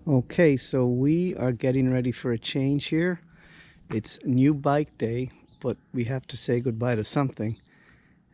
Okay, so we are getting ready for a change here. It's new bike day, but we have to say goodbye to something.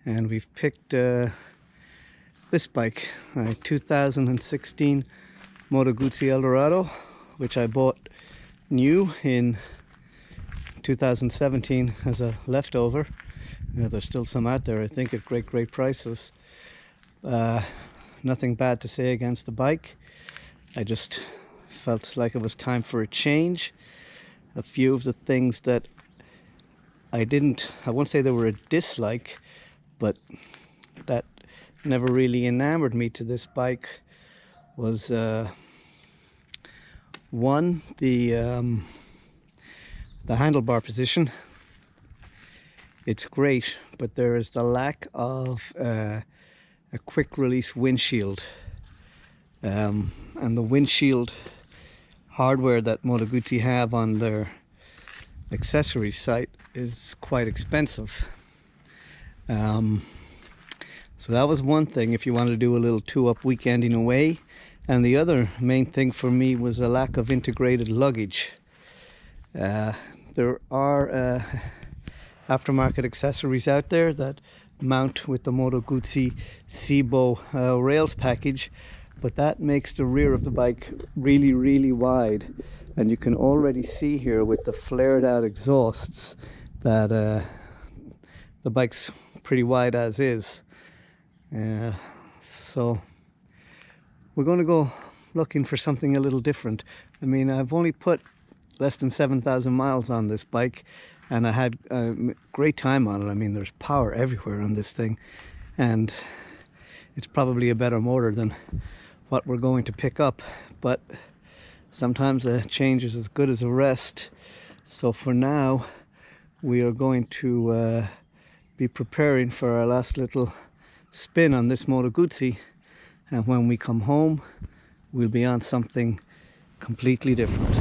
And we've picked this bike, a 2016 Moto Guzzi Eldorado, which I bought new in 2017 as a leftover. There's still some out there, I think, at great prices. Nothing bad to say against the bike. I just felt like it was time for a change. A few of the things that I won't say they were a dislike, but that never really enamored me to this bike was one, the handlebar position. It's great, but there is the lack of a quick release windshield, and the windshield hardware that Moto Guzzi have on their accessory site is quite expensive. So that was one thing if you want to do a little two-up weekending away. And the other main thing for me was a lack of integrated luggage. There are aftermarket accessories out there that mount with the Moto Guzzi Cibo rails package, but that makes the rear of the bike really wide, and you can already see here with the flared out exhausts that the bike's pretty wide as is. So we're going to go looking for something a little different. I mean, I've only put less than 7,000 miles on this bike, and I had a great time on it. I mean, there's power everywhere on this thing, and it's probably a better motor than what we're going to pick up, but sometimes a change is as good as a rest. So for now we are going to be preparing for our last little spin on this Moto Guzzi, and when we come home we'll be on something completely different.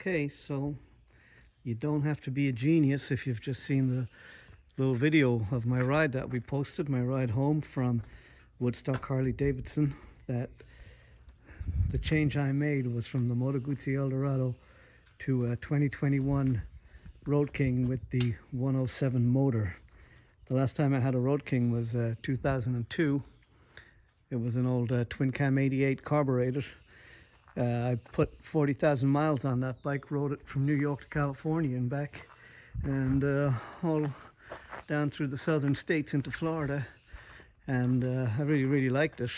Okay, so you don't have to be a genius if you've just seen the little video of my ride that we posted, my ride home from Woodstock Harley Davidson. That the change I made was from the Moto Guzzi Eldorado to a 2021 Road King with the 107 motor. The last time I had a Road King was 2002. It was an old twin cam 88 carbureted. I put 40,000 miles on that bike, rode it from New York to California and back, and all down through the southern states into Florida, and I really liked it.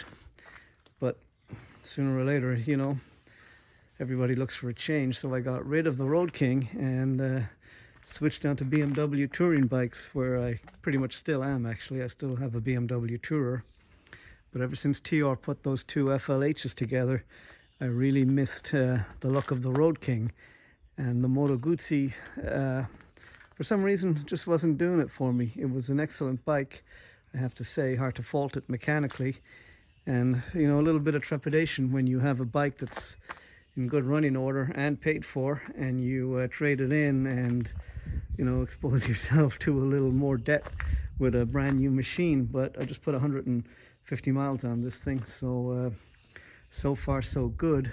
But sooner or later, you know, everybody looks for a change, so I got rid of the Road King and switched down to BMW touring bikes, where I pretty much still am. Actually, I still have a BMW Tourer, but ever since TR put those two FLHs together, I really missed the look of the Road King, and the Moto Guzzi for some reason just wasn't doing it for me. It was an excellent bike, I have to say, hard to fault it mechanically, and you know, a little bit of trepidation when you have a bike that's in good running order and paid for, and you trade it in and, you know, expose yourself to a little more debt with a brand new machine. But I just put 150 miles on this thing, so so far so good.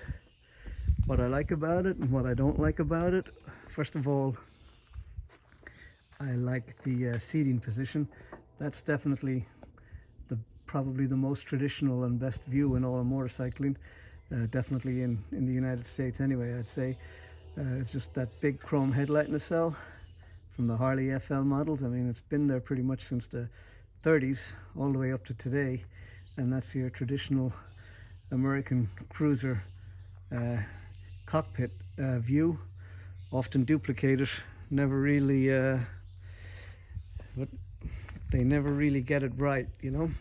What I like about it and what I don't like about it: first of all, I like the seating position. That's definitely probably the most traditional and best view in all of motorcycling, definitely in the United States anyway, I'd say. It's just that big chrome headlight nacelle from the Harley FL models. I mean, it's been there pretty much since the 30s all the way up to today, and that's your traditional American cruiser cockpit view, often duplicated. Never really but they never really get it right, you know.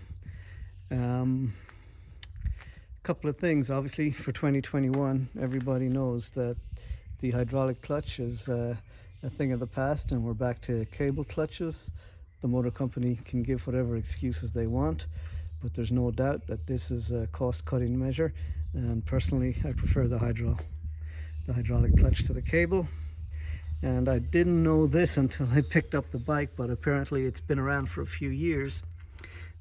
Couple of things, obviously, for 2021, everybody knows that the hydraulic clutch is a thing of the past, and we're back to cable clutches. The motor company can give whatever excuses they want, but there's no doubt that this is a cost-cutting measure, and personally I prefer the hydraulic clutch to the cable. And I didn't know this until I picked up the bike, but apparently it's been around for a few years.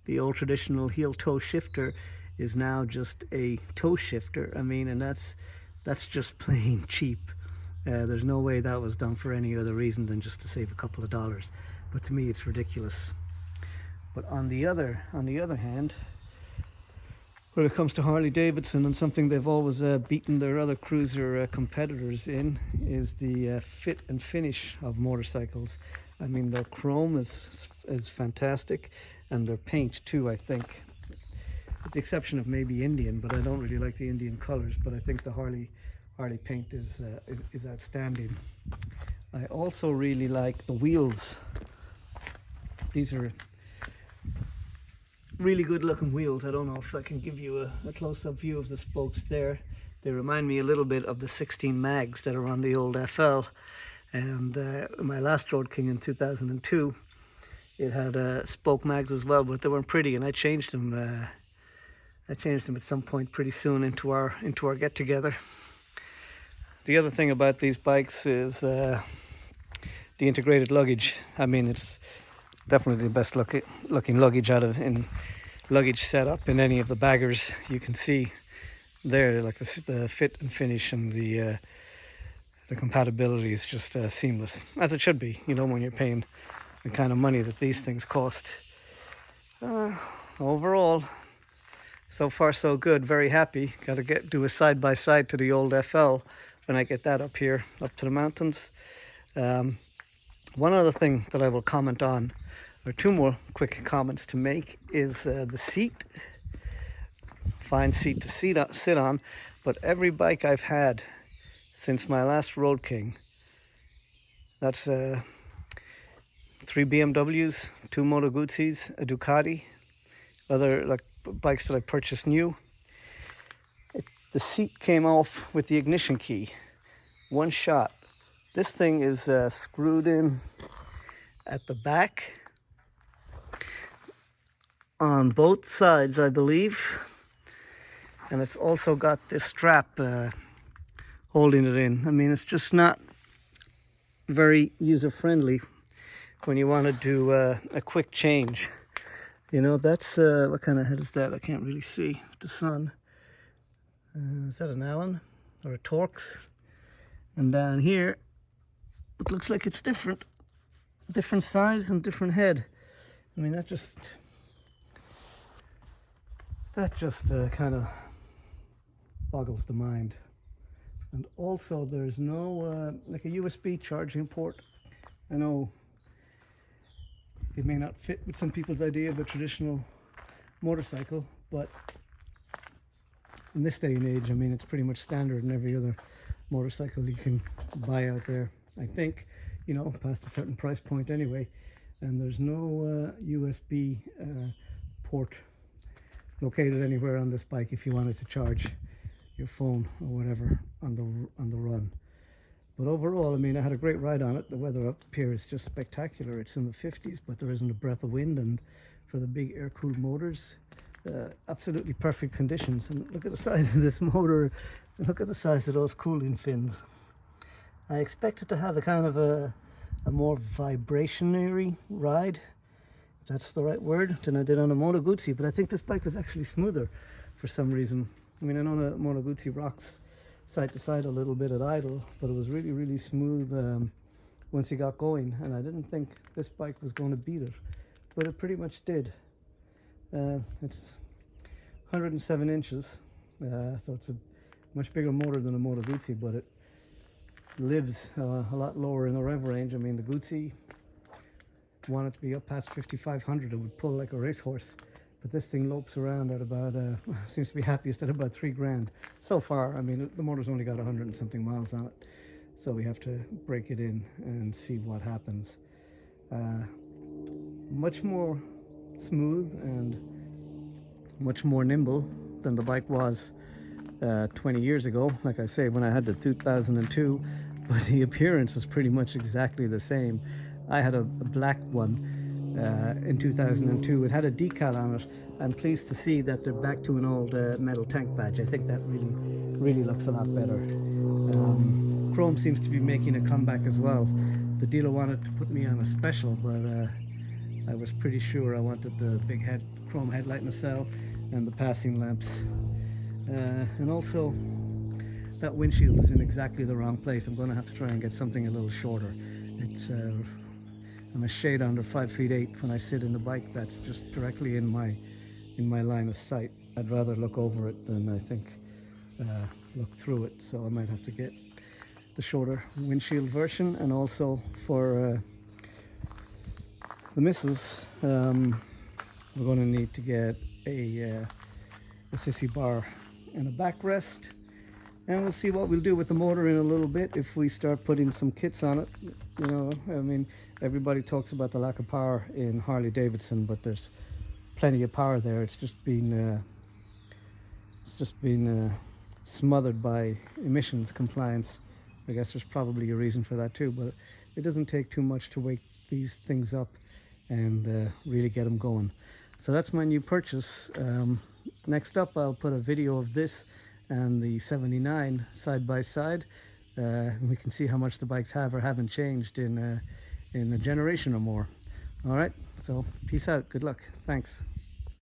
The old traditional heel toe shifter is now just a toe shifter. I mean, and that's just plain cheap. There's no way that was done for any other reason than just to save a couple of dollars. But to me, it's ridiculous. But on the other hand, when it comes to Harley Davidson, and something they've always beaten their other cruiser competitors in, is the fit and finish of motorcycles. I mean, their chrome is fantastic, and their paint too, I think. With the exception of maybe Indian, but I don't really like the Indian colors. But I think the Harley paint is outstanding. I also really like the wheels. These are really good looking wheels. I don't know if I can give you a close-up view of the spokes there. They remind me a little bit of the 16 mags that are on the old FL. And my last Road King in 2002, it had spoke mags as well, but they weren't pretty, and I changed them. At some point pretty soon into our get-together. The other thing about these bikes is the integrated luggage. I mean, it's definitely the best looking luggage in luggage setup in any of the baggers. You can see there, like the fit and finish, and the compatibility is just seamless, as it should be, you know, when you're paying the kind of money that these things cost. Overall, so far so good. Very happy. Got to do a side-by-side to the old FL when I get that up here, up to the mountains. One other thing that I will comment on, or two more quick comments to make, is the seat. Fine seat to sit on, but every bike I've had since my last Road King, that's 3 BMWs, 2 Moto Guzzis, a Ducati, other like bikes that I purchased new. The seat came off with the ignition key, one shot. This thing is screwed in at the back on both sides, I believe, and it's also got this strap holding it in. I mean, it's just not very user-friendly when you want to do a quick change. You know, that's what kind of head is that? I can't really see with the sun. Is that an Allen or a Torx? And down here it looks like it's different size and different head. I mean, that just kind of boggles the mind. And also there's no like a USB charging port. I know it may not fit with some people's idea of a traditional motorcycle, but in this day and age, I mean, it's pretty much standard in every other motorcycle you can buy out there, I think, you know, past a certain price point anyway. And there's no USB port located anywhere on this bike if you wanted to charge your phone or whatever on the run. But overall, I mean, I had a great ride on it. The weather up here is just spectacular. It's in the 50s, but there isn't a breath of wind, and for the big air-cooled motors, absolutely perfect conditions. And look at the size of this motor, and look at the size of those cooling fins. I expected to have a kind of a more vibrationary ride, if that's the right word, than I did on a Moto Guzzi, but I think this bike was actually smoother for some reason. I mean, I know the Moto Guzzi rocks side to side a little bit at idle, but it was really, really smooth once you got going, and I didn't think this bike was going to beat it, but it pretty much did. It's 107 inches, so it's a much bigger motor than a Moto Guzzi, but it lives a lot lower in the rev range. I mean, the Guzzi wanted to be up past 5,500. It would pull like a racehorse, but this thing lopes around at about seems to be happiest at about 3 grand so far. I mean, the motor's only got 100 and something miles on it, so we have to break it in and see what happens. Much more smooth and much more nimble than the bike was 20 years ago, like I say, when I had the 2002, but the appearance was pretty much exactly the same. I had a black one in 2002. It had a decal on it. I'm pleased to see that they're back to an old metal tank badge. I think that really looks a lot better. Chrome seems to be making a comeback as well. The dealer wanted to put me on a special, but I was pretty sure I wanted the big chrome headlight nacelle and the passing lamps. And also, that windshield is in exactly the wrong place. I'm going to have to try and get something a little shorter. It's I'm a shade under 5'8" when I sit in the bike. That's just directly in my line of sight. I'd rather look over it than I think look through it. So I might have to get the shorter windshield version. And also for the missus, we're going to need to get a sissy bar and a backrest. And we'll see what we'll do with the motor in a little bit if we start putting some kits on it. You know, I mean, everybody talks about the lack of power in Harley Davidson, but there's plenty of power there. It's just been smothered by emissions compliance. I guess there's probably a reason for that too, but it doesn't take too much to wake these things up and really get them going. So that's my new purchase. Next up, I'll put a video of this and the 79 side by side. We can see how much the bikes have or haven't changed in a generation or more. All right, so peace out, good luck, thanks.